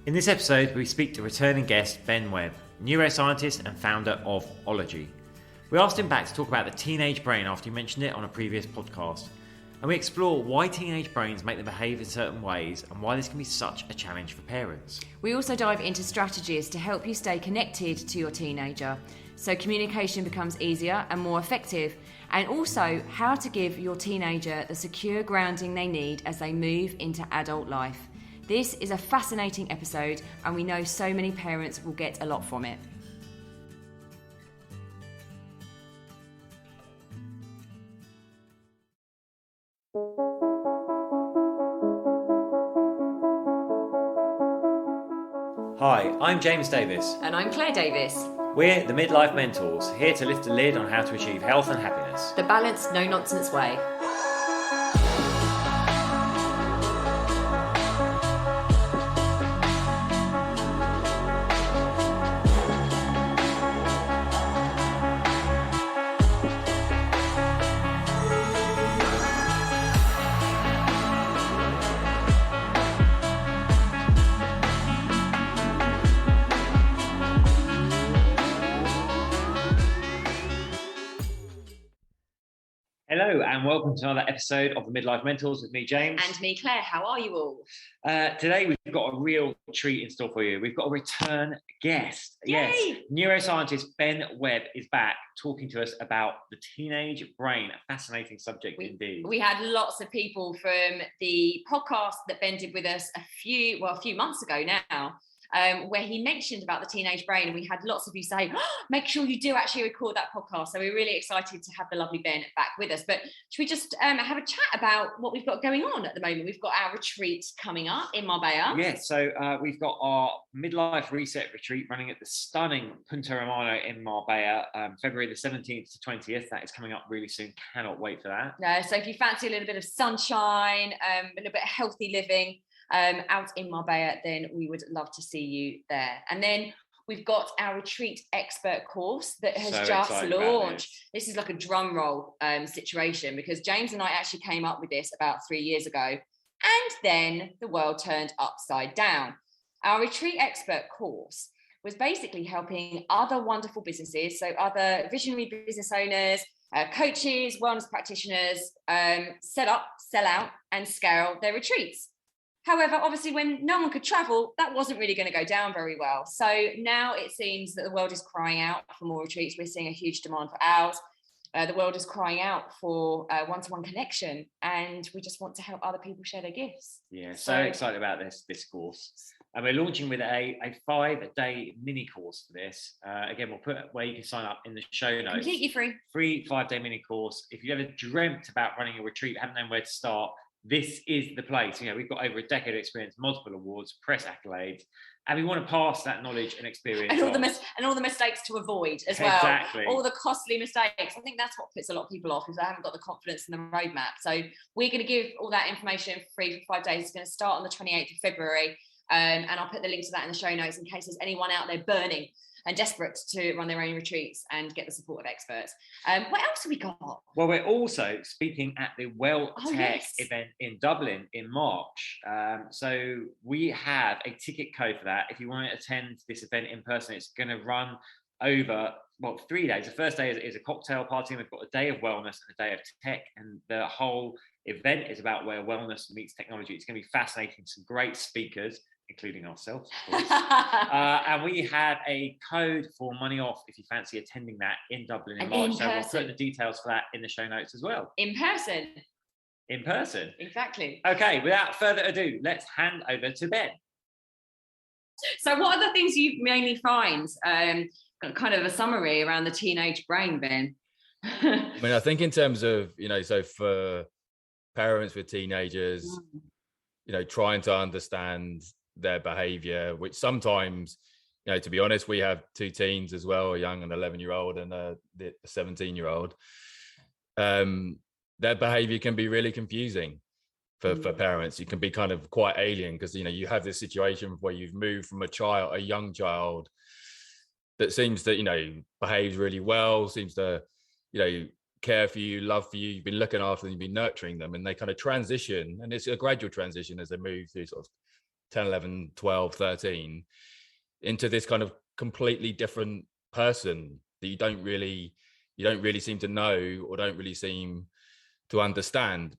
In this episode, we speak to returning guest Ben Webb, neuroscientist and founder of Ology. We asked him back to talk about the teenage brain after he mentioned it on a previous podcast. And we explore why teenage brains make them behave in certain ways and why this can be such a challenge for parents. We also dive into strategies to help you stay connected to your teenager so communication becomes easier and more effective, and also how to give your teenager the secure grounding they need as they move into adult life. This is a fascinating episode and we know so many parents will get a lot from it. Hi, I'm James Davis. And I'm Claire Davis. We're the Midlife Mentors, here to lift the lid on how to achieve health and happiness. The balanced, no-nonsense way. Hello and welcome to another episode of the Midlife Mentors with me, James. And me, Claire. How are you all? Today we've got a real treat in store for you. We've got a return guest. Yay! Yes, neuroscientist Ben Webb is back talking to us about the teenage brain. A fascinating subject indeed. We had lots of people from the podcast that Ben did with us a few months ago now. Where he mentioned about the teenage brain, and we had lots of you say, make sure you do actually record that podcast. So we're really excited to have the lovely Ben back with us. But should we just have a chat about what we've got going on at the moment? We've got our retreat coming up in Marbella. Yes, so we've got our midlife reset retreat running at the stunning Punta Romano in Marbella, February the 17th to 20th. That is coming up really soon. Cannot wait for that. So if you fancy a little bit of sunshine, a little bit of healthy living, out in Marbella, then we would love to see you there. And then we've got our retreat expert course that has just launched. This is like a drum roll situation, because James and I actually came up with this about 3 years ago, and then the world turned upside down. Our retreat expert course was basically helping other wonderful businesses, so other visionary business owners, coaches, wellness practitioners, set up, sell out and scale their retreats. However, obviously, when no one could travel, that wasn't really going to go down very well. So now it seems that the world is crying out for more retreats. We're seeing a huge demand for ours. The world is crying out for one-to-one connection, and we just want to help other people share their gifts. Yeah, so excited about this course. And we're launching with a 5-day mini course for this. Again, we'll put where you can sign up in the show notes. Completely free. Free 5-day mini course. If you ever dreamt about running a retreat, haven't known where to start, this is the place. You know, we've got over a decade of experience, multiple awards, press accolades, and we want to pass that knowledge and experience and all the mistakes to avoid as well. Exactly. All the costly mistakes. I think that's what puts a lot of people off, is they haven't got the confidence in the roadmap. So we're going to give all that information for free for 5 days. It's going to start on the 28th of February, and I'll put the link to that in the show notes in case there's anyone out there burning and desperate to run their own retreats and get the support of experts. What else have we got? Well, we're also speaking at the Tech event in Dublin in March. So we have a ticket code for that. If you want to attend this event in person, it's going to run over 3 days. The first day is a cocktail party, and we've got a day of wellness and a day of tech, and the whole event is about where wellness meets technology. It's going to be fascinating. Some great speakers, including ourselves, of course. And we have a code for money off if you fancy attending that in Dublin in March. So we'll put the details for that in the show notes as well. In person. Exactly. Okay, without further ado, let's hand over to Ben. So what are the things you mainly find, kind of a summary around the teenage brain, Ben? I mean, I think in terms of, so for parents with teenagers, trying to understand their behavior, which sometimes, to be honest, we have two teens as well, a young and 11-year-old and a 17-year-old. Their behavior can be really confusing for parents. You can be kind of quite alien because, you have this situation where you've moved from a young child that seems to, behaves really well, seems to, care for you, love for you, you've been looking after them, you've been nurturing them, and they kind of transition, and it's a gradual transition as they move through sort of 10, 11, 12, 13 into this kind of completely different person that you don't really seem to know or don't really seem to understand.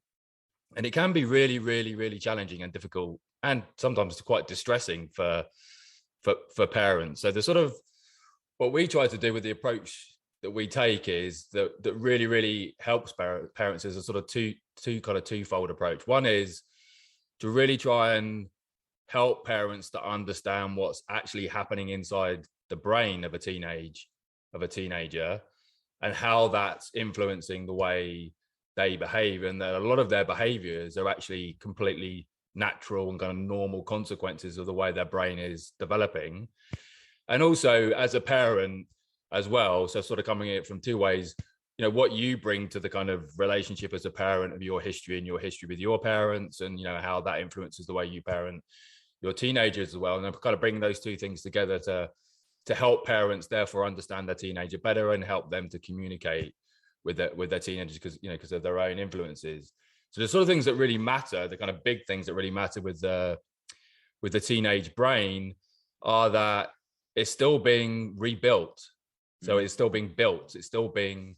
And it can be really, really, really challenging and difficult, and sometimes quite distressing for parents. So the sort of what we try to do with the approach that we take is that really, really helps parents is a sort of twofold approach. One is to really try and help parents to understand what's actually happening inside the brain of a teenager and how that's influencing the way they behave, and that a lot of their behaviors are actually completely natural and kind of normal consequences of the way their brain is developing. And also as a parent as well, so sort of coming at it from two ways, you know, what you bring to the kind of relationship as a parent of your history and your history with your parents, and, you know, how that influences the way you parent your teenagers as well. And I'm kind of bringing those two things together to help parents therefore understand their teenager better and help them to communicate with their teenagers, because of their own influences. So the sort of things that really matter, the kind of big things that really matter with the teenage brain, are that it's still being rebuilt. So it's still being built, it's still being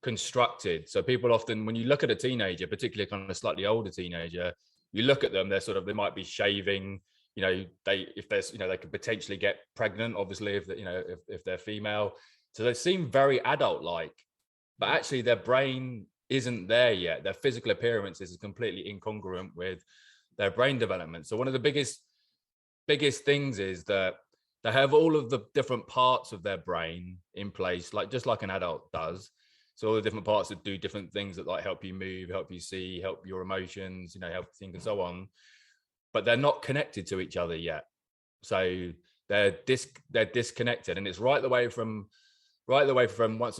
constructed. So people often, when you look at a teenager, particularly kind of slightly older teenager, you look at them, they might be shaving, you know, they could potentially get pregnant, obviously, if they're female. So they seem very adult-like, but actually their brain isn't there yet. Their physical appearance is completely incongruent with their brain development. So one of the biggest things is that they have all of the different parts of their brain in place, just like an adult does. So all the different parts that do different things that help you move, help you see, help your emotions, help think and so on. But they're not connected to each other yet. So they're disconnected, and it's right the way from once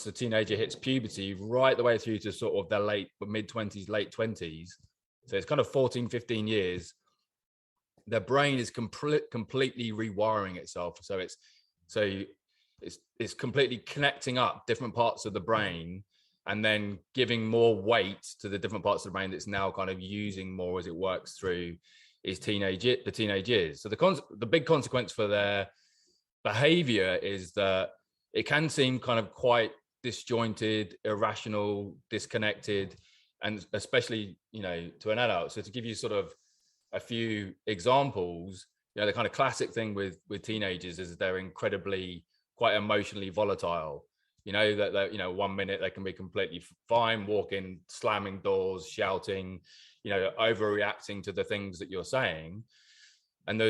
the teenager hits puberty, right the way through to sort of their mid-20s, late 20s. So it's kind of 14, 15 years. Their brain is completely rewiring itself. So it's completely connecting up different parts of the brain and then giving more weight to the different parts of the brain that's now kind of using more as it works through the teenage years. So the big consequence for their behavior is that it can seem kind of quite disjointed, irrational, disconnected, and especially, to an adult. So to give you sort of a few examples, the kind of classic thing with teenagers is they're incredibly quite emotionally volatile. That 1 minute they can be completely fine, walking, slamming doors, shouting, overreacting to the things that you're saying. And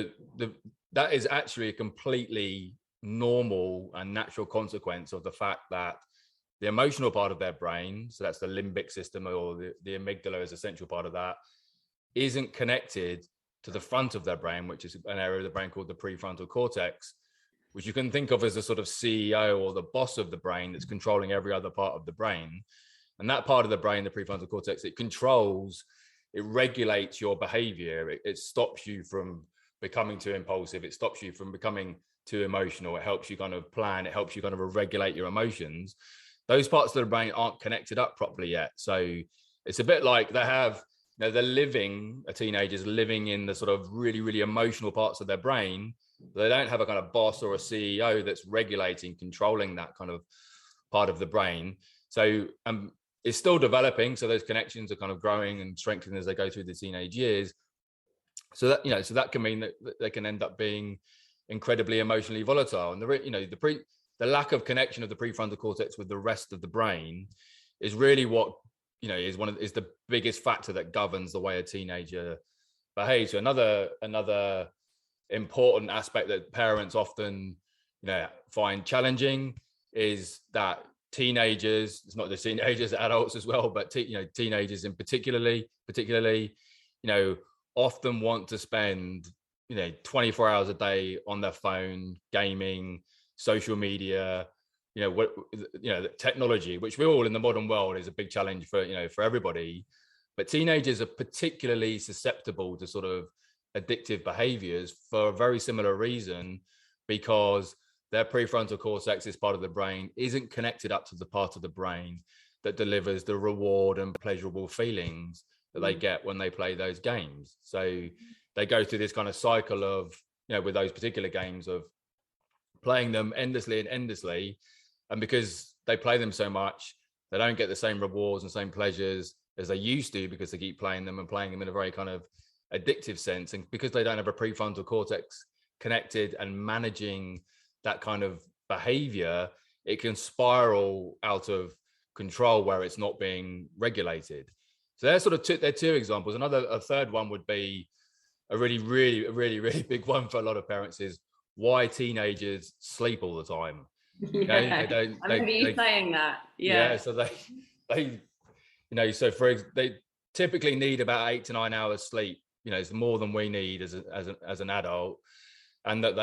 that is actually a completely normal and natural consequence of the fact that the emotional part of their brain, so that's the limbic system, or the amygdala is a central part of that, isn't connected to the front of their brain, which is an area of the brain called the prefrontal cortex, which you can think of as a sort of CEO or the boss of the brain that's controlling every other part of the brain. And that part of the brain, the prefrontal cortex, it regulates your behavior. It stops you from becoming too impulsive. It stops you from becoming too emotional. It helps you kind of plan. It helps you kind of regulate your emotions. Those parts of the brain aren't connected up properly yet. So it's a bit like a teenager's living in the sort of really, really emotional parts of their brain. They don't have a kind of boss or a CEO that's regulating, controlling that kind of part of the brain. So it's still developing. So those connections are kind of growing and strengthening as they go through the teenage years. So that can mean that they can end up being incredibly emotionally volatile. And the lack of connection of the prefrontal cortex with the rest of the brain is really what is the biggest factor that governs the way a teenager behaves. So another important aspect that parents often find challenging is that teenagers, it's not just teenagers, adults as well, but teenagers in particularly often want to spend 24 hours a day on their phone, gaming, social media, technology, which we're all in the modern world is a big challenge for everybody. But teenagers are particularly susceptible to sort of addictive behaviors for a very similar reason, because their prefrontal cortex, this part of the brain, isn't connected up to the part of the brain that delivers the reward and pleasurable feelings that they get when they play those games. So they go through this kind of cycle of, with those particular games, of playing them endlessly and endlessly. And because they play them so much, they don't get the same rewards and same pleasures as they used to, because they keep playing them in a very kind of addictive sense. And because they don't have a prefrontal cortex connected and managing that kind of behavior, it can spiral out of control where it's not being regulated. So they're sort of they're two examples. A third one would be a really big one for a lot of parents, is why teenagers sleep all the time. Yeah, I remember you saying that. Yeah. So they they typically need about 8 to 9 hours sleep. It's more than we need as an adult, and that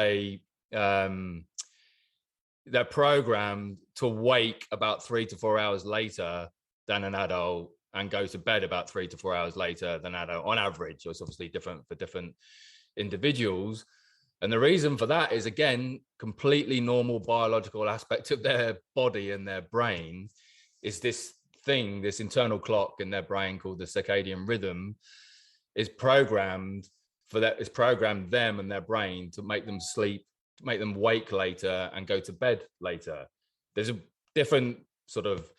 they're programmed to wake about 3 to 4 hours later than an adult, and go to bed about 3 to 4 hours later than adult on average. So it's obviously different for different individuals. And the reason for that is, again, completely normal biological aspect of their body and their brain is this internal clock in their brain called the circadian rhythm is programmed them and their brain to make them sleep, to make them wake later and go to bed later. There's a different sort of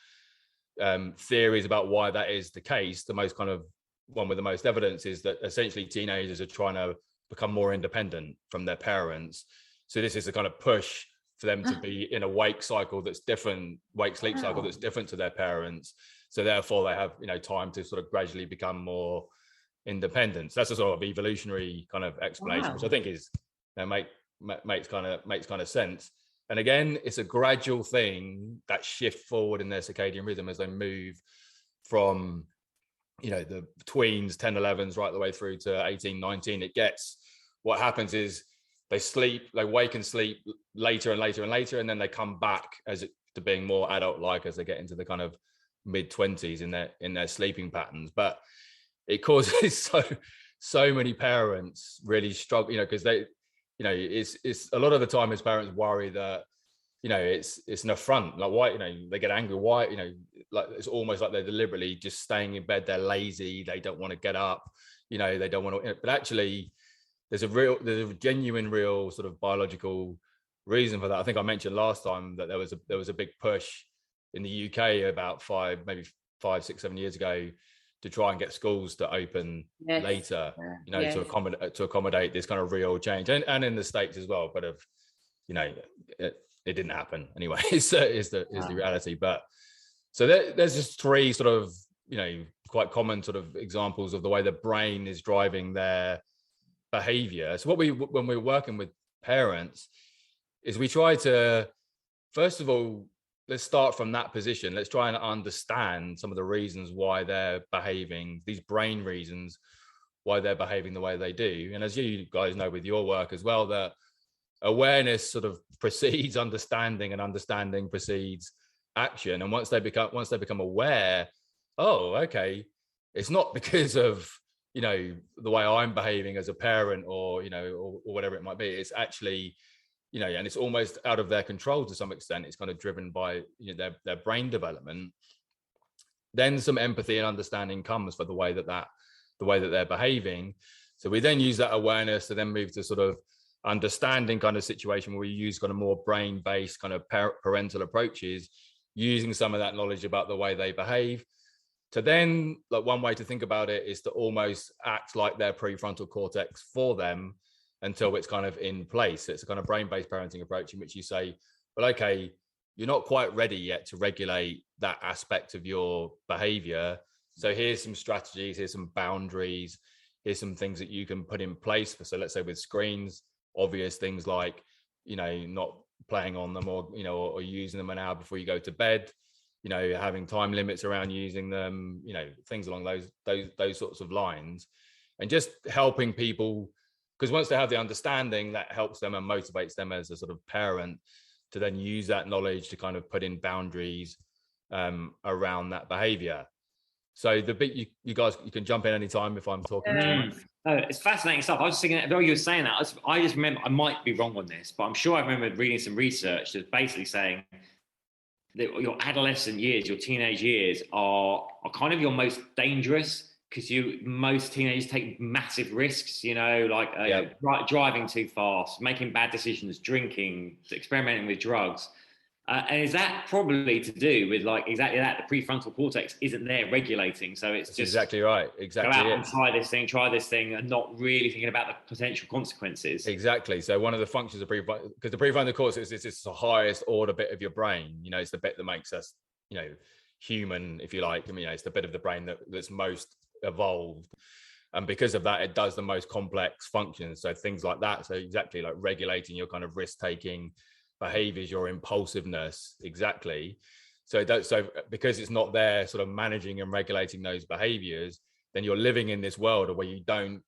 theories about why that is the case. The most kind of one with the most evidence is that essentially teenagers are trying to become more independent from their parents. So this is a kind of push for them to be in a wake cycle that's different, sleep cycle that's different to their parents. So therefore they have, time to sort of gradually become more independent. So that's a sort of evolutionary kind of explanation, which I think is makes kind of sense. And again, it's a gradual thing, that shift forward in their circadian rhythm as they move from, the tweens, 10, 11s, right the way through to 18, 19. What happens is they wake and sleep later and later and later, and then they come back to being more adult-like as they get into the kind of mid-20s in their sleeping patterns. But it causes so many parents really struggle, because they, it's a lot of the time as parents worry that, it's an affront. Like, why, they get angry. Why, like it's almost like they're deliberately just staying in bed. They're lazy. They don't want to get up. They don't want to. But actually, there's a genuine, real sort of biological reason for that. I think I mentioned last time that there was a big push in the UK about 5, 6, 7 years ago to try and get schools to open later, to accommodate this kind of real change, and in the States as well. But it didn't happen anyway. Is the reality. But so there's just 3 sort of quite common sort of examples of the way the brain is driving their behavior. So when we're working with parents is we try to, first of all, let's start from that position. Let's try and understand some of the reasons why they're behaving, these brain reasons why they're behaving the way they do. And as you guys know with your work as well, that awareness sort of precedes understanding, and understanding precedes action. And once they become aware, oh, okay, it's not because of the way I'm behaving as a parent, or or whatever it might be. It's actually and it's almost out of their control to some extent. It's kind of driven by their brain development. Then some empathy and understanding comes for the way that they're behaving. So we then use that awareness to then move to sort of understanding kind of situation where we use kind of more brain-based kind of parental approaches, using some of that knowledge about the way they behave. To then, like, one way to think about it is to almost act like their prefrontal cortex for them until it's kind of in place. It's a kind of brain-based parenting approach in which you say, well, okay, you're not quite ready yet to regulate that aspect of your behavior. So here's some strategies, here's some boundaries, here's some things that you can put in place for. So let's say with screens, obvious things like, not playing on them, or, or using them an hour before you go to bed, having time limits around using them, things along those sorts of lines, and just helping people. Because once they have the understanding, that helps them and motivates them as a sort of parent to then use that knowledge to kind of put in boundaries around that behavior. So the bit you guys, you can jump in anytime if I'm talking too much. Oh, it's fascinating stuff. I was just thinking, though you were saying that, I just remember, I might be wrong on this, but I'm sure I remember reading some research that's basically saying that your adolescent years, your teenage years are kind of your most dangerous because most teenagers take massive risks, like driving too fast, making bad decisions, drinking, experimenting with drugs. And is that probably to do with like exactly that? The prefrontal cortex isn't there regulating, so it's just exactly right. Exactly. Go out and try this thing, and not really thinking about the potential consequences. Exactly. So one of the functions of because the prefrontal cortex is the highest order bit of your brain. It's the bit that makes us, human, if you like. I mean, it's the bit of the brain that's most evolved, and because of that, it does the most complex functions. So things like that. So exactly like regulating your kind of risk-taking behaviors, your impulsiveness. Exactly. So because it's not there sort of managing and regulating those behaviors, then you're living in this world where you don't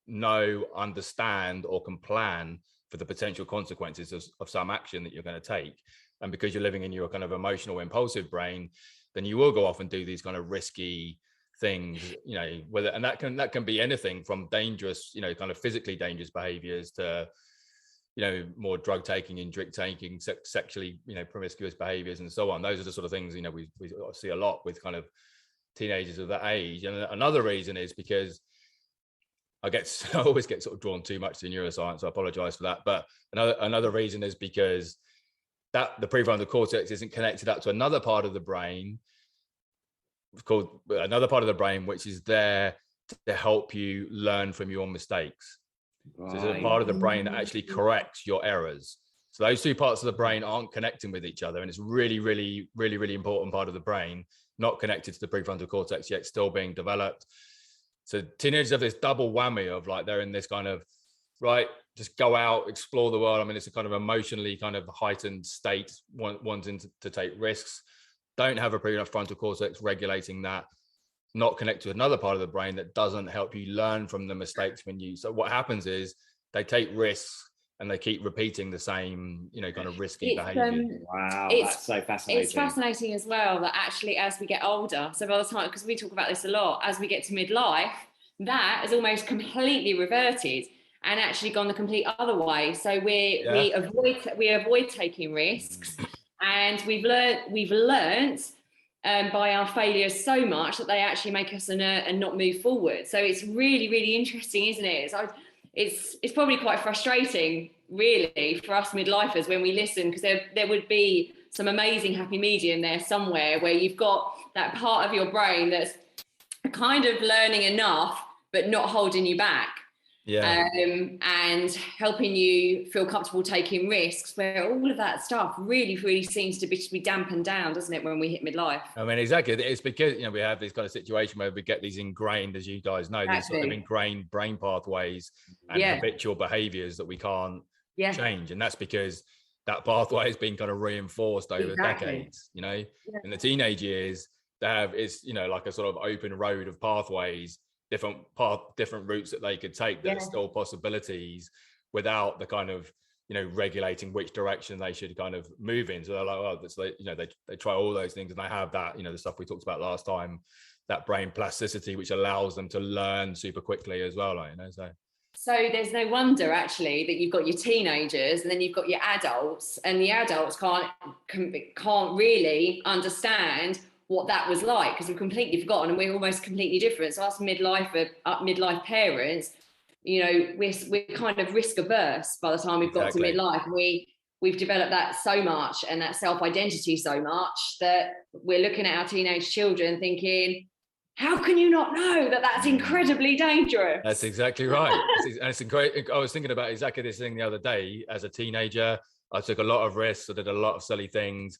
know, understand, or can plan for the potential consequences of some action that you're going to take. And because you're living in your kind of emotional, impulsive brain, then you will go off and do these kind of risky things, and that can be anything from dangerous, kind of physically dangerous behaviors to more drug taking and drink taking, sexually, promiscuous behaviors and so on. Those are the sort of things, we see a lot with kind of teenagers of that age. And another reason is because I always get sort of drawn too much to neuroscience, so I apologize for that. But another reason is because that the prefrontal cortex isn't connected up to another part of the brain which is there to help you learn from your mistakes. Right. So there's a part of the brain that actually corrects your errors. So those two parts of the brain aren't connecting with each other, and it's really, really, really, really important part of the brain, not connected to the prefrontal cortex yet, still being developed. So teenagers have this double whammy of like they're in this kind of just go out, explore the world. I mean, it's a kind of emotionally kind of heightened state, wanting to take risks. Don't have a prefrontal cortex regulating that. Not connect to another part of the brain that doesn't help you learn from the mistakes so what happens is they take risks and they keep repeating the same, kind of risky behavior. Wow, that's so fascinating. It's fascinating as well that actually as we get older, so by the time, because we talk about this a lot, as we get to midlife, that has almost completely reverted and actually gone the complete other way. So we avoid taking risks, and we've learned by our failures so much that they actually make us inert and not move forward. So it's really, really interesting, isn't it? It's probably quite frustrating, really, for us midlifers when we listen, because there would be some amazing happy medium there somewhere where you've got that part of your brain that's kind of learning enough, but not holding you back. And helping you feel comfortable taking risks, where all of that stuff really, really seems to be dampened down, doesn't it, when we hit midlife? I mean, exactly. It's because, we have this kind of situation where we get these ingrained, as you guys know, these sort of ingrained brain pathways and habitual behaviors that we can't change. And that's because that pathway has been kind of reinforced over decades, In the teenage years, it's, like a sort of open road of pathways, different routes that they could take that are still possibilities without the kind of regulating which direction they should kind of move in. So they're like, that's like, they try all those things, and they have that, the stuff we talked about last time, that brain plasticity which allows them to learn super quickly as well, so there's no wonder actually that you've got your teenagers and then you've got your adults, and the adults can't really understand what that was like, because we've completely forgotten and we're almost completely different. So us midlife parents, we're kind of risk averse by the time we've got to midlife. We've developed that so much, and that self-identity so much, that we're looking at our teenage children thinking, how can you not know that that's incredibly dangerous? That's exactly right. It's great. I was thinking about exactly this thing the other day. As a teenager, I took a lot of risks. I did a lot of silly things.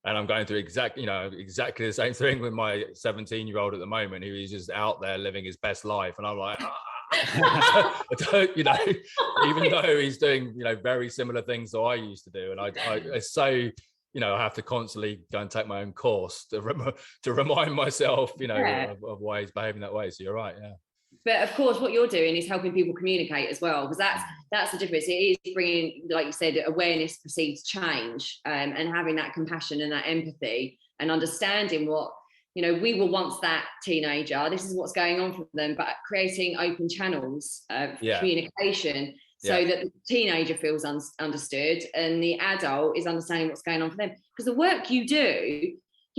And I'm going through exactly the same thing with my 17-year-old at the moment, who is just out there living his best life. And I'm like, even though he's doing, very similar things that I used to do. And it's so, I have to constantly go and take my own course to remind myself, of why he's behaving that way. So you're right. Yeah. But of course, what you're doing is helping people communicate as well, because that's the difference. It is bringing, like you said, awareness precedes change, and having that compassion and that empathy and understanding what, we were once that teenager. This is what's going on for them, but creating open channels of communication so that the teenager feels understood and the adult is understanding what's going on for them. Because the work you do,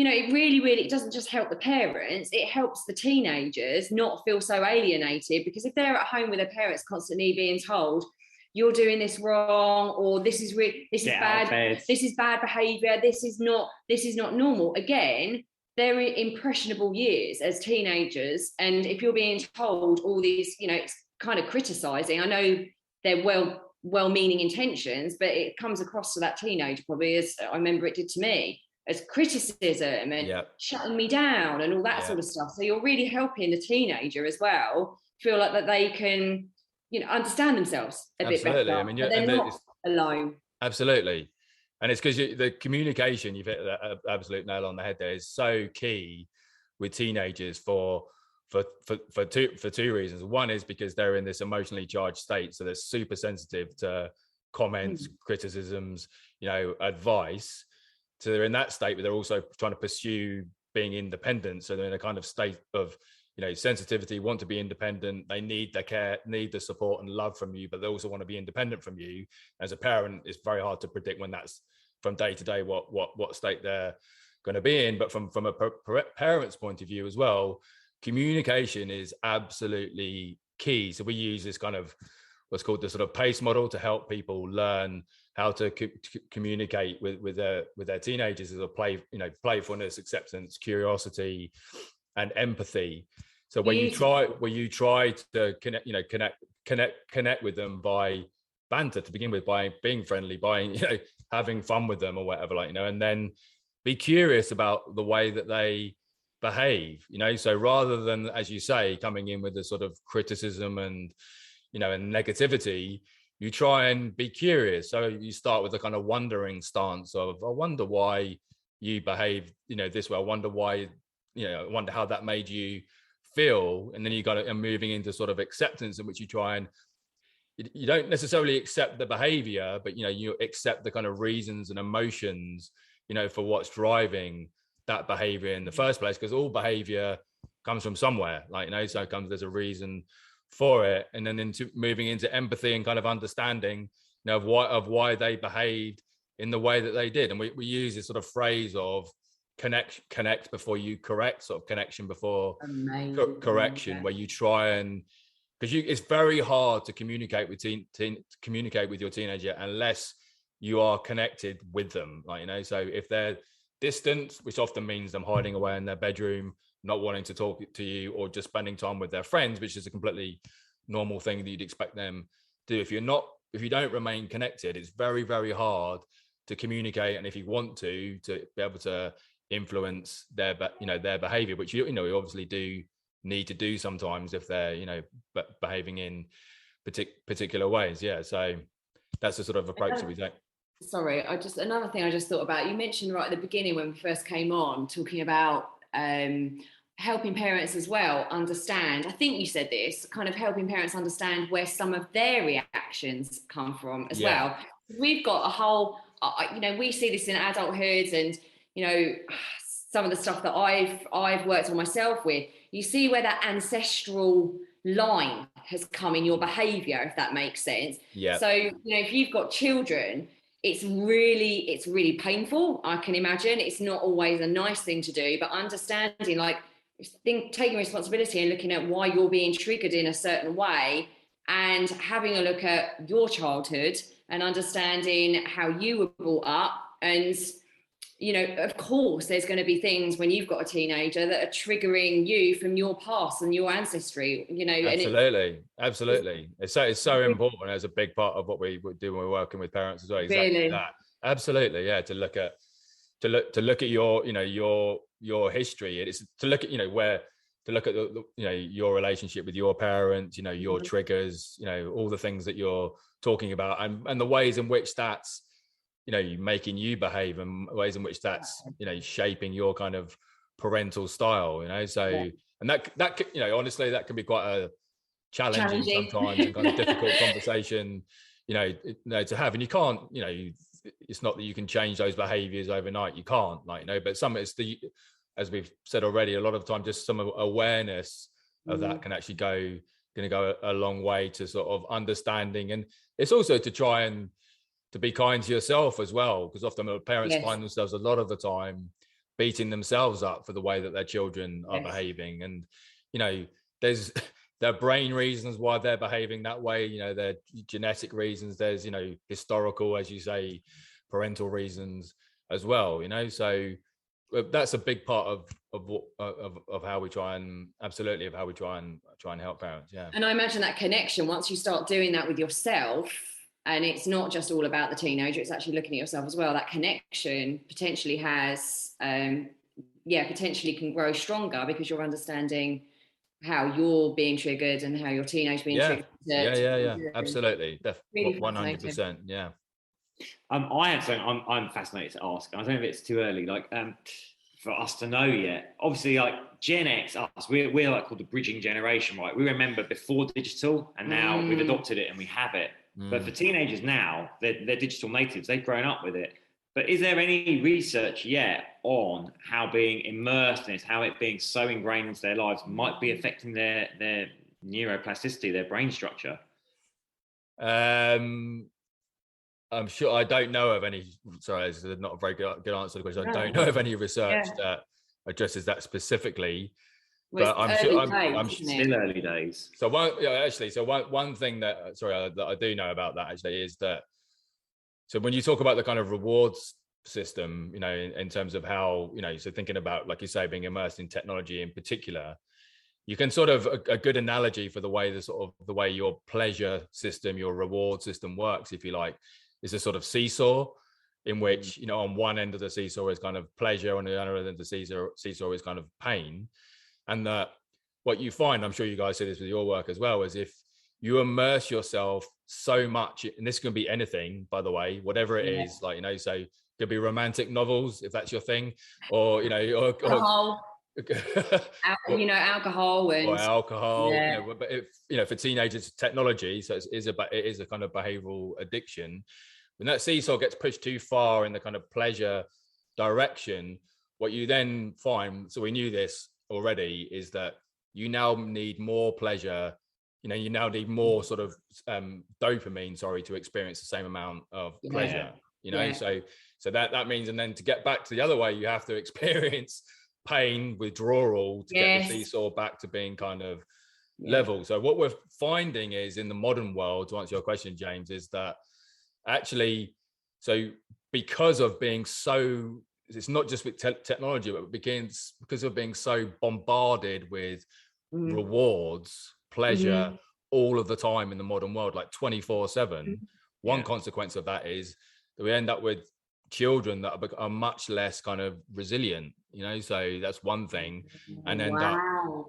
it really, it doesn't just help the parents, it helps the teenagers not feel so alienated, because if they're at home with their parents constantly being told, you're doing this wrong, or this is bad, this is bad behavior, this is not normal. Again, they're in impressionable years as teenagers, and if you're being told all these, it's kind of criticizing. I know they're well-meaning intentions, but it comes across to that teenager probably, as I remember it did to me, as criticism and shutting me down and all that sort of stuff. So you're really helping the teenager as well feel like that they can, understand themselves a bit better. I mean, they're not alone. Absolutely. And it's because the communication, you've hit that absolute nail on the head there, is so key with teenagers for two reasons. One is because they're in this emotionally charged state, so they're super sensitive to comments, criticisms, advice. So they're in that state, but they're also trying to pursue being independent. So they're in a kind of state of, sensitivity, want to be independent. They need the care, need the support and love from you, but they also want to be independent from you. As a parent, it's very hard to predict when that's from day to day, what state they're going to be in. But from a parent's point of view as well, communication is absolutely key. So we use this kind of what's called the sort of PACE model to help people learn how to communicate with their teenagers as a playfulness, acceptance, curiosity, and empathy. So when you try to connect with them by banter to begin with, by being friendly, by having fun with them or whatever, and then be curious about the way that they behave, so rather than, as you say, coming in with a sort of criticism and and negativity, you try and be curious. So you start with a kind of wondering stance of, I wonder why you behave this way, I wonder why, I wonder how that made you feel. And then you got to moving into sort of acceptance, in which you try and you don't necessarily accept the behavior, but you accept the kind of reasons and emotions for what's driving that behavior in the first place, because all behavior comes from somewhere, so there's a reason for it. And then into moving into empathy and kind of understanding of why they behaved in the way that they did. And we use this sort of phrase of connect before you correct, sort of connection before correction, where you try and, because it's very hard to communicate with communicate with your teenager unless you are connected with them, so if they're distant, which often means them hiding away in their bedroom, not wanting to talk to you, or just spending time with their friends, which is a completely normal thing that you'd expect them to do. If you don't remain connected, it's very, very hard to communicate. And if you want to be able to influence their behavior, which we obviously do need to do sometimes if they're behaving in particular ways. So that's the sort of approach that we take. Sorry, another thing I just thought about, you mentioned right at the beginning when we first came on, talking about helping parents as well understand, I think you said this, kind of helping parents understand where some of their reactions come from as well. We've got a whole, we see this in adulthood, and some of the stuff that I've worked on myself with, you see where that ancestral line has come in your behavior, if that makes sense. So if you've got children, it's really painful. I can imagine it's not always a nice thing to do, but understanding, taking responsibility and looking at why you're being triggered in a certain way, and having a look at your childhood and understanding how you were brought up. And of course there's going to be things when you've got a teenager that are triggering you from your past and your ancestry, absolutely. It's so important as a big part of what we do when we're working with parents as well. Exactly that. Absolutely. To look at your history. It's to look at where to look at your relationship with your parents, your triggers, all the things that you're talking about, and the ways in which that's making you behave, and ways in which that's shaping your kind of parental style, and that honestly, that can be quite a challenging sometimes and kind of difficult conversation to have. And you can't it's not that you can change those behaviors overnight, you can't, but some, it's as we've said already, a lot of the time just some awareness of that can actually go a long way to sort of understanding. And it's also to try and to be kind to yourself as well, because often parents find themselves a lot of the time beating themselves up for the way that their children are behaving. And, you know, there's their brain reasons why they're behaving that way, you know, their genetic reasons, there's, you know, historical, as you say, parental reasons as well, you know. So that's a big part of how we try and help parents. Yeah. And I imagine that connection, once you start doing that with yourself, and it's not just all about the teenager, it's actually looking at yourself as well, that connection potentially has potentially can grow stronger, because you're understanding how you're being triggered and how your teenage being triggered. Yeah, absolutely. Really 100%. Yeah. I have something I'm fascinated to ask. I don't know if it's too early, like for us to know yet. Obviously, like Gen X, us, we're like called the bridging generation, right? We remember before digital, and now we've adopted it and we have it. But for teenagers now, they're digital natives. They've grown up with it. But is there any research yet on how being immersed in it, how it being so ingrained into their lives might be affecting their neuroplasticity, their brain structure? I'm sure I don't know of any. Sorry, this is not a very good answer to the question. I don't know of any research that addresses that specifically. Well, but I'm sure I'm still early days. So one thing that I do know about that actually is that. So when you talk about the kind of rewards system, you know, in terms of how, you know, so thinking about, like you say, being immersed in technology in particular, you can sort of a good analogy for the way the way your pleasure system, your reward system works, if you like, is a sort of seesaw, in which, you know, on one end of the seesaw is kind of pleasure, on the other end of the seesaw is kind of pain. And that what you find, I'm sure you guys see this with your work as well, is if you immerse yourself so much, and this can be anything, by the way, whatever it is, like, you know, so it could be romantic novels, if that's your thing, or, you know, alcohol, you know, alcohol, you know, but if, you know, for teenagers, technology, so it is a kind of behavioral addiction. When that seesaw gets pushed too far in the kind of pleasure direction, what you then find, so we knew this already, is that you now need more pleasure. You know, you now need more sort of dopamine, to experience the same amount of pleasure, you know? So that means, and then to get back to the other way, you have to experience pain, withdrawal to get the seesaw back to being kind of level. So what we're finding is, in the modern world, to answer your question, James, is that actually, so because of being so, it's not just with technology, but because of being so bombarded with rewards, pleasure all of the time in the modern world, like 24/7. One consequence of that is that we end up with children that are much less kind of resilient, you know. So that's one thing, and end up,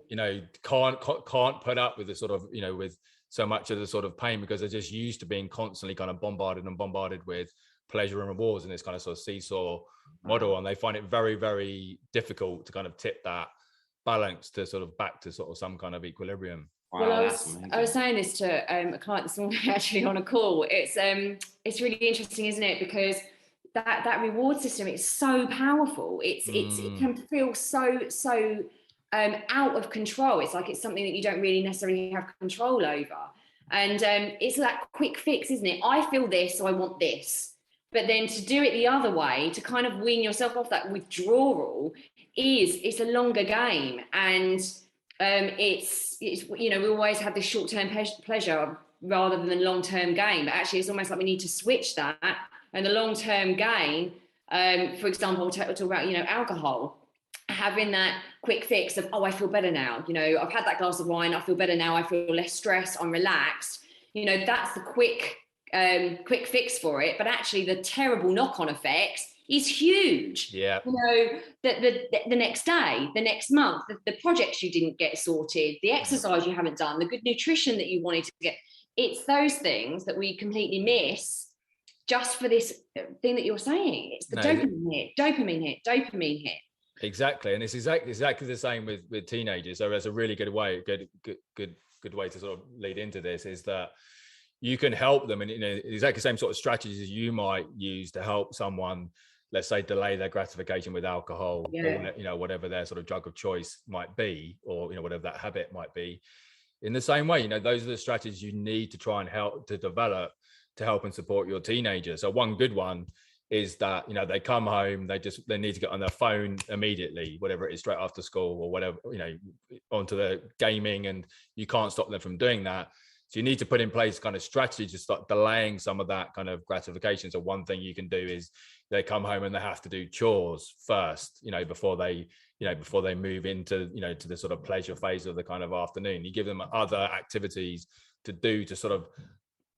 you know, can't put up with the sort of, you know, with so much of the sort of pain, because they're just used to being constantly kind of bombarded with pleasure and rewards in this kind of sort of seesaw model, and they find it very, very difficult to kind of tip that balance to sort of back to sort of some kind of equilibrium. Wow, well, I was saying this to a client this morning, actually, on a call. It's really interesting, isn't it? Because that reward system is so powerful. It can feel so out of control. It's like it's something that you don't really necessarily have control over. And it's that quick fix, isn't it? I feel this, so I want this. But then to do it the other way, to kind of wean yourself off that withdrawal, it's a longer game. And it's you know, we always have this short-term pleasure rather than long-term gain, but actually it's almost like we need to switch that. And the long-term gain, for example, we'll talk about, you know, alcohol, having that quick fix of, oh, I feel better now, you know, I've had that glass of wine, I feel better now, I feel less stressed, I'm relaxed, you know, that's the quick fix for it. But actually the terrible knock-on effects is huge. Yeah. You know, the next day, the next month, the projects you didn't get sorted, the exercise you haven't done, the good nutrition that you wanted to get. It's those things that we completely miss just for this thing that you're saying. It's the dopamine hit. Exactly. And it's exactly the same with teenagers. So that's a really good way to sort of lead into this, is that you can help them, and, you know, exactly the same sort of strategies you might use to help someone, let's say, delay their gratification with alcohol, or, you know, whatever their sort of drug of choice might be, or, you know, whatever that habit might be. In the same way, you know, those are the strategies you need to try and help to develop to help and support your teenager. So one good one is that, you know, they come home, they need to get on their phone immediately, whatever it is, straight after school or whatever, you know, onto the gaming, and you can't stop them from doing that. So you need to put in place kind of strategy to start delaying some of that kind of gratification. So one thing you can do is they come home and they have to do chores first, you know, before they move into, you know, to the sort of pleasure phase of the kind of afternoon. You give them other activities to do to sort of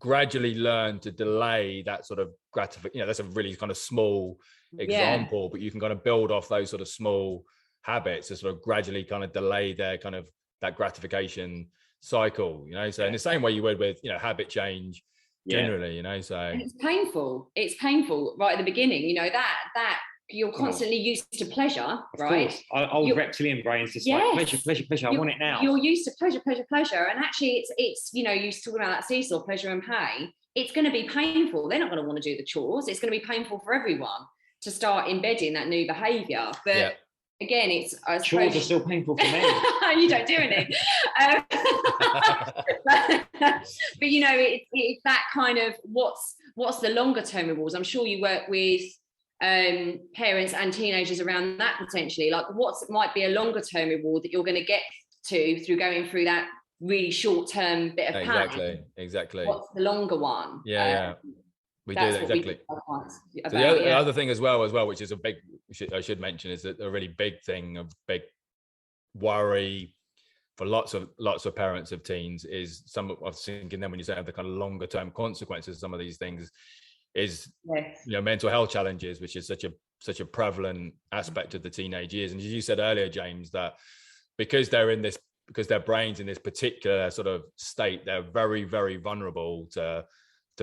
gradually learn to delay that sort of gratification. You know, that's a really kind of small example, but you can kind of build off those sort of small habits to sort of gradually kind of delay their kind of that gratification cycle, you know. So in the same way you would with, you know, habit change generally, you know. So and it's painful right at the beginning, you know, that you're constantly used to pleasure, right? Of course. Old reptilian brains just like pleasure. I want it now. You're used to pleasure. And actually it's, you know, you talk about that seesaw, pleasure and pain. It's going to be painful. They're not going to want to do the chores. It's going to be painful for everyone to start embedding that new behavior. But again, it's chores are still painful for me. You don't do any. But you know, it's that kind of what's the longer term rewards. I'm sure you work with parents and teenagers around that potentially, like what might be a longer term reward that you're going to get to through going through that really short term bit of pain. Exactly. What's the longer one? We do that, exactly. So the other thing as well, which is a big, I should mention, is that a really big thing, a big worry for lots of parents of teens is some of, I was thinking then when you say the kind of longer term consequences of some of these things is, you know, mental health challenges, which is such a prevalent aspect of the teenage years. And as you said earlier, James, that because their brains in this particular sort of state, they're very, very vulnerable to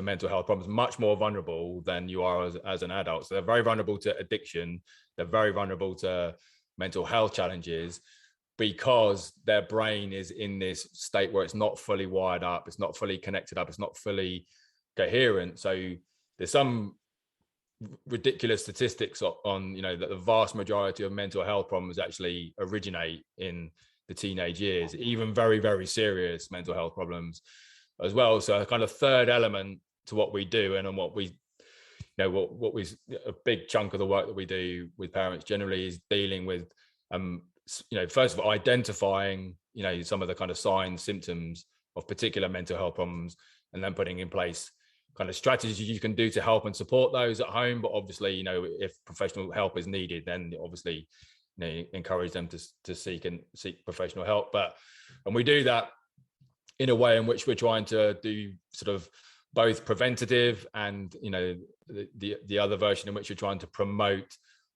mental health problems, much more vulnerable than you are as an adult. So they're very vulnerable to addiction. They're very vulnerable to mental health challenges because their brain is in this state where it's not fully wired up. It's not fully connected up. It's not fully coherent. So there's some ridiculous statistics on, you know, that the vast majority of mental health problems actually originate in the teenage years, even very, very serious mental health problems as well. So a kind of third element to what we do and on what we, you know, what we, a big chunk of the work that we do with parents generally is dealing with, you know, first of all, identifying, you know, some of the kind of signs, symptoms of particular mental health problems, and then putting in place kind of strategies you can do to help and support those at home. But obviously, you know, if professional help is needed, then obviously, you know, encourage them to seek professional help. And we do that in a way in which we're trying to do sort of both preventative and, you know, the other version in which you're trying to promote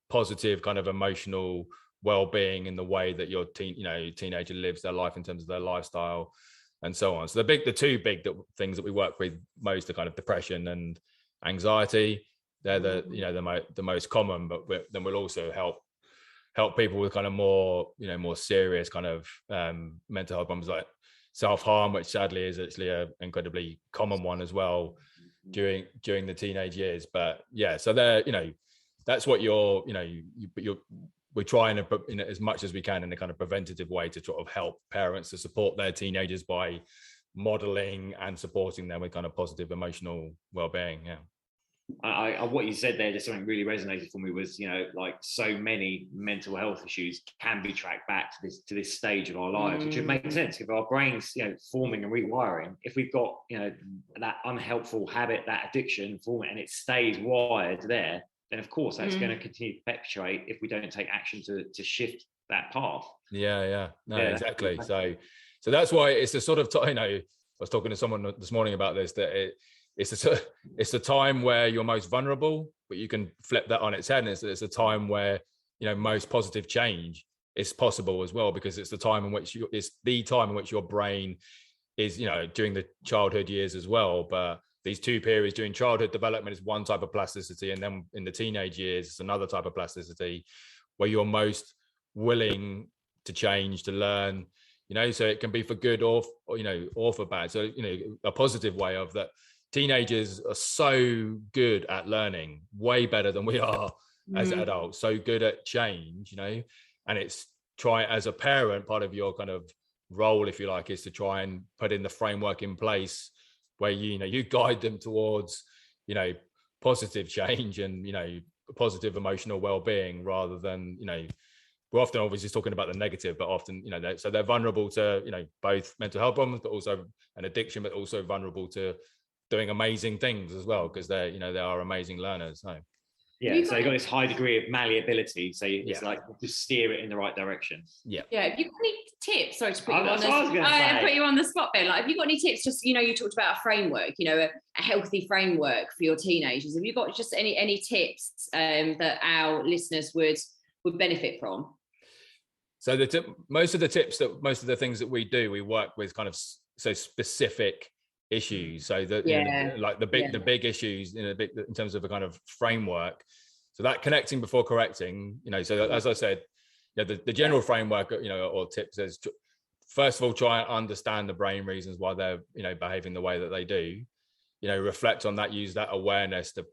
positive kind of emotional well-being in the way that your teenager lives their life in terms of their lifestyle and so on. So the two big things that we work with most are kind of depression and anxiety. They're the most common, but then we'll also help people with kind of more serious kind of mental health problems like self-harm, which sadly is actually an incredibly common one as well during the teenage years. But yeah, so they're, you know, that's what we're trying to, you know, as much as we can in a kind of preventative way to sort of help parents to support their teenagers by modeling and supporting them with kind of positive emotional well-being. Yeah. What you said there, just something really resonated for me was, you know, like so many mental health issues can be tracked back to this stage of our lives, which would make sense if our brains, you know, forming and rewiring. If we've got, you know, that unhelpful habit, that addiction forming, and it stays wired there, then of course that's going to continue to perpetuate if we don't take action to shift that path. Exactly. So that's why it's a sort of, you know, I was talking to someone this morning about this, that it's a time where you're most vulnerable, but you can flip that on its head, and it's a time where, you know, most positive change is possible as well, because it's the time in which your brain is, you know, during the childhood years as well. But these two periods during childhood development is one type of plasticity, and then in the teenage years it's another type of plasticity where you're most willing to change, to learn, you know. So it can be for good or for bad. So, you know, a positive way of that, teenagers are so good at learning, way better than we are as adults, so good at change, you know. And it's as a parent, part of your kind of role, if you like, is to try and put in the framework in place where you guide them towards, you know, positive change and, positive emotional well-being, rather than, we're often obviously talking about the negative, but often, so they're vulnerable to, both mental health problems, but also an addiction, but also vulnerable to doing amazing things as well, because they are amazing learners. So. Yeah, so you've got this high degree of malleability, so it's like just steer it in the right direction. Yeah. Have you got any tips? Sorry to put you on the spot, Ben. Like, have you got any tips? Just, you talked about a framework, a healthy framework for your teenagers. Have you got just any tips that our listeners would benefit from? So most of the things that we do, we work with kind of specific issues. So that the big issues in terms of a kind of framework. So that connecting before correcting, so as I said, the general framework, or tips is, first of all, try and understand the brain reasons why they're, behaving the way that they do, reflect on that, use that awareness to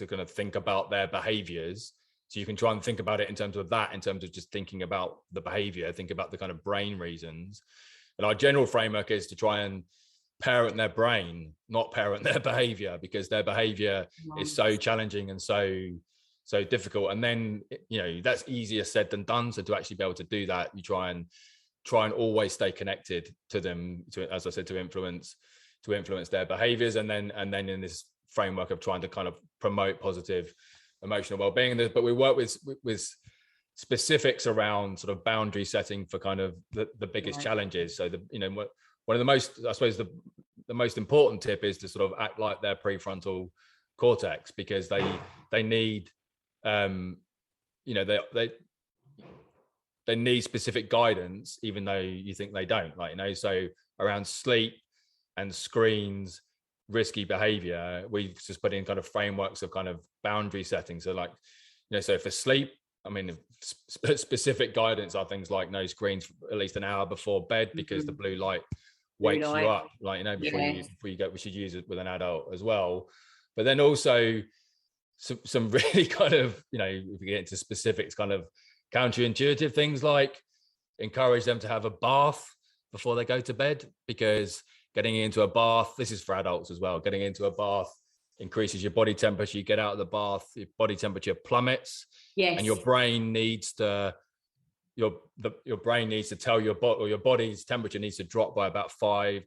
kind of think about their behaviors. So you can try and think about it in terms of just thinking about the behavior, think about the kind of brain reasons. And our general framework is to try and parent their brain, not parent their behavior, because their behavior is so challenging and so difficult. And then, that's easier said than done. So to actually be able to do that, you try and always stay connected to them, as I said, to influence their behaviors. And then in this framework of trying to kind of promote positive emotional well-being. But we work with specifics around sort of boundary setting for kind of the biggest challenges. So one of the most, I suppose, the most important tip is to sort of act like their prefrontal cortex, because they need they need specific guidance, even though you think they don't, so around sleep and screens, risky behavior, we just put in kind of frameworks of kind of boundary setting. So so for sleep, specific guidance are things like no screens for at least an hour before bed, because the blue light wakes you up, before you go. We should use it with an adult as well. But then also some really kind of, if we get into specifics, kind of counterintuitive things, like encourage them to have a bath before they go to bed, because getting into a bath, this is for adults as well, getting into a bath increases your body temperature. You get out of the bath, your body temperature plummets, and your brain needs to tell your body, or your body's temperature needs to drop by about 5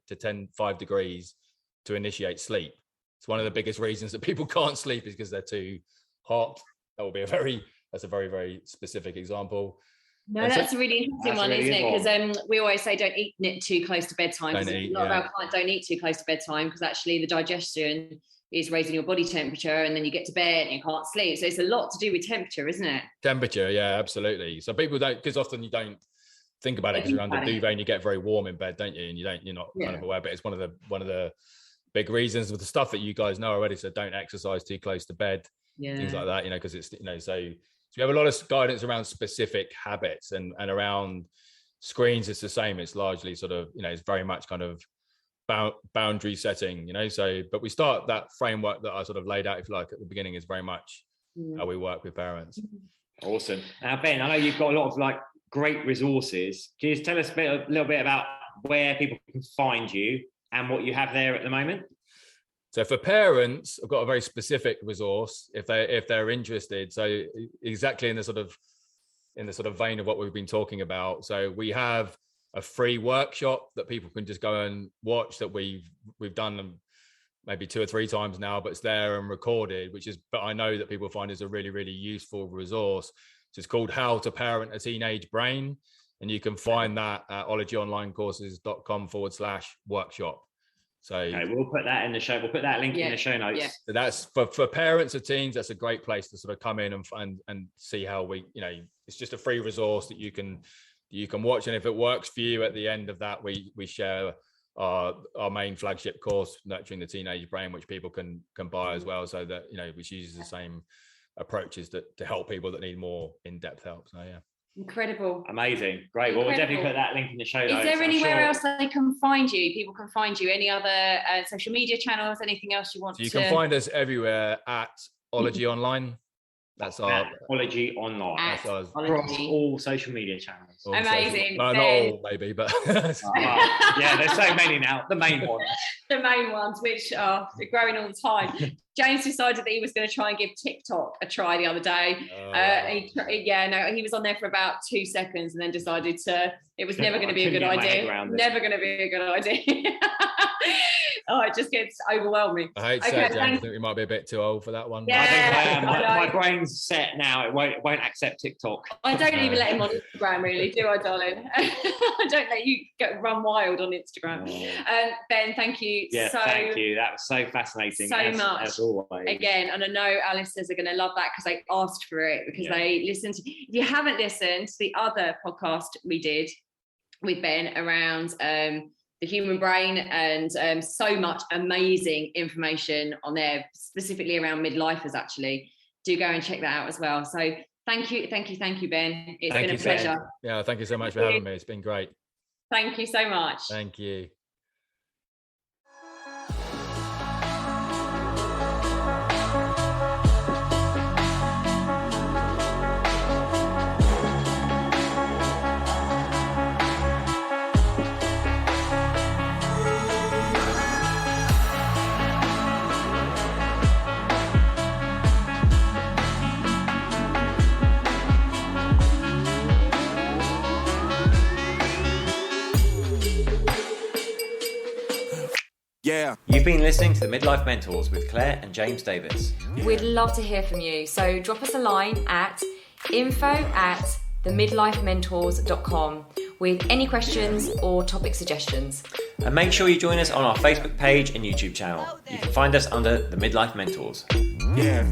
degrees to initiate sleep. It's one of the biggest reasons that people can't sleep, is because they're too hot. That's a very, very specific example. No, that's a really interesting one, isn't it? Because we always say don't eat too close to bedtime. A lot of our clients don't eat too close to bedtime, because actually the digestion is raising your body temperature, and then you get to bed and you can't sleep. So it's a lot to do with temperature, isn't it? Temperature, yeah, absolutely. So people don't, because often you don't think about it because you're under duvet and you get very warm in bed, don't you? And you're not kind of aware, but it's one of the big reasons with the stuff that you guys know already. So don't exercise too close to bed, things like that, because it's, so we have a lot of guidance around specific habits, and around screens. It's the same. It's largely sort of, it's very much kind of boundary setting, so, but we start that framework that I sort of laid out, if you like, at the beginning, is very much how we work with parents. Awesome. Now, Ben, I know you've got a lot of great resources. Can you just tell us a little bit about where people can find you and what you have there at the moment? So for parents, I've got a very specific resource if they're interested. So exactly in the sort of vein of what we've been talking about. So we have a free workshop that people can just go and watch, that we've done them maybe 2 or 3 times now, but it's there and recorded, but I know that people find is a really, really useful resource. So it's called How to Parent a Teenage Brain. And you can find that at ologyonlinecourses.com/workshop. So we'll put that in the show. We'll put that link in the show notes. So that's for parents of teens. That's a great place to sort of come in and see how we, it's just a free resource that you can watch. And if it works for you, at the end of that, we share our main flagship course, Nurturing the Teenage Brain, which people can buy as well. So that, which uses the same approaches to help people that need more in-depth help. So Incredible. Amazing. Great. Well, we'll definitely put that link in the show notes. Is there anywhere else they can find you? People can find you? Any other social media channels? Anything else you want to? You can find us everywhere at Ology Online. That's our Ology online. That's ours. Across all social media channels. Amazing. Not all, maybe, but yeah, there's so many now. The main ones. The main ones, which are growing all the time. James decided that he was going to try and give TikTok a try the other day. He was on there for about 2 seconds and then decided it was never going to be a good idea. Never going to be a good idea. Oh, it just gets overwhelming. I hate to say it, James. I think we might be a bit too old for that one. Yeah, I think I am. My brain's set now. It won't accept TikTok. I don't even let him on Instagram, really, do I, darling? I don't let you run wild on Instagram. Ben, thank you. Yeah, thank you. That was so fascinating. So much. As always. Again, and I know our listeners are going to love that because they asked for it, because they listened to. If you haven't listened to the other podcast we did with Ben around the human brain, and so much amazing information on there, specifically around midlifers, actually, do go and check that out as well. So thank you, Ben. It's been a pleasure. Ben. Yeah, thank you so much for having me. It's been great. Thank you so much. Thank you. Yeah. You've been listening to the Midlife Mentors with Claire and James Davis. We'd love to hear from you. So drop us a line at info@themidlifementors.com with any questions or topic suggestions. And make sure you join us on our Facebook page and YouTube channel. You can find us under the Midlife Mentors. Yeah.